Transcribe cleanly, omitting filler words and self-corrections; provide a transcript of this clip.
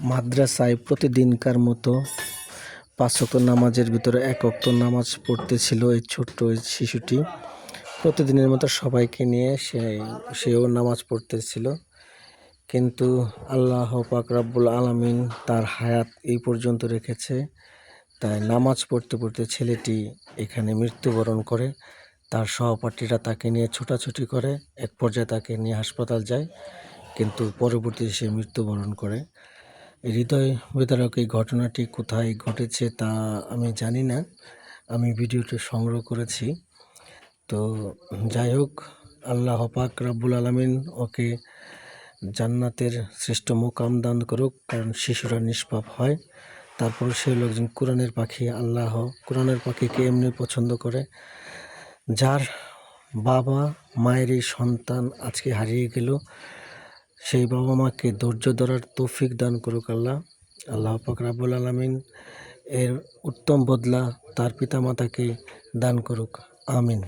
মাদ্রাসায় প্রতিদিনকার মতো ৫ ওয়াক্ত নামাজের ভিতরে ১ ওয়াক্ত নামাজ পড়তেছিল এই ছোট্ট এই শিশুটি। প্রতিদিনের মতো সবাইকে নিয়ে সেও নামাজ পড়তেছিল। কিন্তু আল্লাহ পাক রব্বুল আলামিন তার হায়াত এই পর্যন্ত রেখেছে। তাই নামাজ পড়তে পড়তে ছেলেটি এখানে মৃত্যুবরণ করে। তার সহপাঠীরা তাকে নিয়ে ছোটাছুটি করে, এক পর্যায়ে তাকে নিয়ে হাসপাতাল যায়, কিন্তু পরবর্তীতে সে মৃত্যুবরণ করে। হৃদয় বিদারক এই ঘটনাটি কোথায় ঘটেছে তা আমি জানি না, আমি ভিডিওটি সংগ্রহ করেছি। তো যাই হোক, আল্লাহ পাক রব্বুল আলামিন ওকে জান্নাতের শ্রেষ্ঠ মুকাম দান করুক, কারণ শিশুরা নিষ্পাপ হয়। তারপর সে হলো একজন কোরআনের পাখি। আল্লাহ কোরআনের পাখিকে এমনি পছন্দ করে। যার বাবা মায়ের এই সন্তান আজকে হারিয়ে গেল, সেই বাবা মাকে ধৈর্য ধরার তৌফিক দান করুক আল্লাহ। আল্লাহ পাক রব্বুল আলামিন এর উত্তম বদলা তার পিতামাতাকে দান করুক। আমিন।